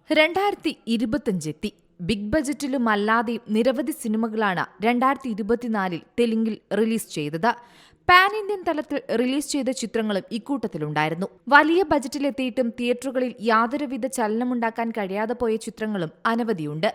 2025 big ബജറ്റിലും അല്ലാതെയും നിരവധി സിനിമകളാണ് 2024 തെലുങ്കിൽ റിലീസ് ചെയ്തത്. പാൻ ഇന്ത്യൻ തലത്തിൽ റിലീസ് ചെയ്ത ചിത്രങ്ങളും ഇക്കൂട്ടത്തിലുണ്ടായിരുന്നു. വലിയ ബജറ്റിലെത്തിയിട്ടും തിയേറ്ററുകളിൽ യാതൊരുവിധ ചലനമുണ്ടാക്കാൻ കഴിയാതെ പോയ ചിത്രങ്ങളും അനവധിയുണ്ട്.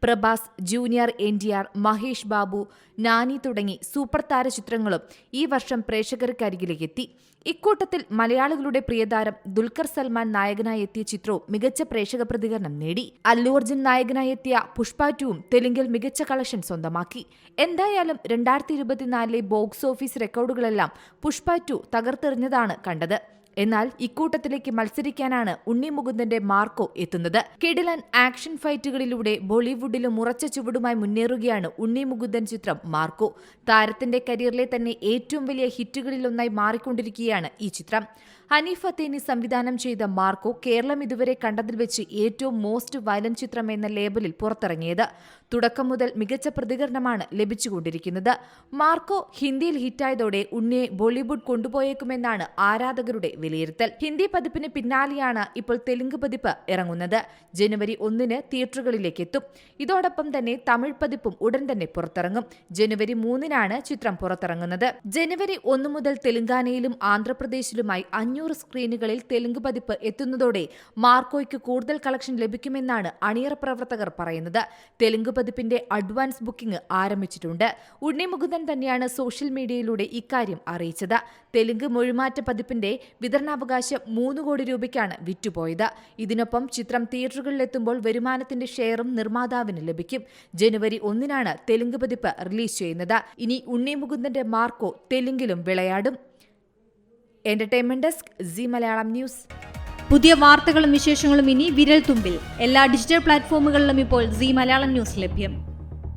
പ്രഭാസ്, ജൂനിയർ NTR, മഹേഷ് ബാബു, നാനി തുടങ്ങി സൂപ്പർ താര ചിത്രങ്ങളും ഈ വർഷം പ്രേക്ഷകർക്കരികിലേക്കെത്തി. ഇക്കൂട്ടത്തിൽ മലയാളികളുടെ പ്രിയതാരം ദുൽഖർ സൽമാൻ നായകനായി എത്തിയ ചിത്രവും മികച്ച പ്രേക്ഷക പ്രതികരണം നേടി. അല്ലു അർജുൻ നായകനായി എത്തിയ പുഷ്പ 2വും തെലുങ്കിൽ മികച്ച കളക്ഷൻ സ്വന്തമാക്കി. എന്തായാലും 2024 ബോക്സ് ഓഫീസ് റെക്കോർഡുകളെല്ലാം പുഷ്പ 2 തകർത്തെറിഞ്ഞതാണ് കണ്ടത്. എന്നാൽ ഇക്കൂട്ടത്തിലേക്ക് മത്സരിക്കാനാണ് ഉണ്ണി മുകുന്ദന്റെ മാർക്കോ എത്തുന്നത്. കിടിലൻ ആക്ഷൻ ഫൈറ്റുകളിലൂടെ ബോളിവുഡിലും ഉറച്ച ചുവടുമായി മുന്നേറുകയാണ് ഉണ്ണി മുകുന്ദൻ ചിത്രം മാർക്കോ. താരത്തിന്റെ കരിയറിലെ തന്നെ ഏറ്റവും വലിയ ഹിറ്റുകളിലൊന്നായി മാറിക്കൊണ്ടിരിക്കുകയാണ് ഈ ചിത്രം. ഹനീഫ് അത്തേനി സംവിധാനം ചെയ്ത മാർക്കോ കേരളം ഇതുവരെ കണ്ടതിൽ വെച്ച് ഏറ്റവും മോസ്റ്റ് വയലന്റ് ചിത്രം എന്ന ലേബലിൽ പുറത്തിറങ്ങിയത്. തുടക്കം മുതൽ മികച്ച പ്രതികരണമാണ് ലഭിച്ചുകൊണ്ടിരിക്കുന്നത്. മാർക്കോ ഹിന്ദിയിൽ ഹിറ്റായതോടെ ഉണ്ണിയെ ബോളിവുഡ് കൊണ്ടുപോയേക്കുമെന്നാണ് ആരാധകരുടെ വിലയിരുത്തൽ. ഹിന്ദി പതിപ്പിന് പിന്നാലെയാണ് ഇപ്പോൾ തെലുങ്ക് പതിപ്പ് ഇറങ്ങുന്നത്. ജനുവരി 1 തിയേറ്ററുകളിലേക്ക് എത്തും. ഇതോടൊപ്പം തന്നെ തമിഴ് പതിപ്പും ഉടൻ തന്നെ പുറത്തിറങ്ങും. ജനുവരി 3 ചിത്രം പുറത്തിറങ്ങുന്നത്. ജനുവരി 1 മുതൽ തെലങ്കാനയിലും ആന്ധ്രാപ്രദേശിലുമായി 500 സ്ക്രീനുകളിൽ തെലുങ്ക് പതിപ്പ് എത്തുന്നതോടെ മാർക്കോയ്ക്ക് കൂടുതൽ കളക്ഷൻ ലഭിക്കുമെന്നാണ് അണിയറ പ്രവർത്തകർ പറയുന്നത്. തെലുങ്ക് പതിപ്പിന്റെ അഡ്വാൻസ് ബുക്കിംഗ് ആരംഭിച്ചിട്ടുണ്ട്. ഉണ്ണി മുകുന്ദൻ തന്നെയാണ് സോഷ്യൽ മീഡിയയിലൂടെ ഇക്കാര്യം അറിയിച്ചത്. തെലുങ്ക് മൊഴിമാറ്റ പതിപ്പിന്റെ വിതരണാവകാശം 3 കോടി രൂപയ്ക്കാണ് വിറ്റുപോയത്. ഇതിനൊപ്പം ചിത്രം തിയേറ്ററുകളിലെത്തുമ്പോൾ വരുമാനത്തിന്റെ ഷെയറും നിർമ്മാതാവിന് ലഭിക്കും. ജനുവരി 1 തെലുങ്ക് പതിപ്പ് റിലീസ് ചെയ്യുന്നത്. ഇനി ഉണ്ണി മുകുന്ദന്റെ മാർക്കോ തെലുങ്കിലും വിളയാടും. Entertainment desk, Zee Malayalam news. പുതിയ വാർത്തകളും വിശേഷങ്ങളും ഇനി വിരൽ തുമ്പിൽ. എല്ലാ ഡിജിറ്റൽ പ്ലാറ്റ്ഫോമുകളിലും ഇപ്പോൾ സി മലയാളം ന്യൂസ് ലഭ്യം.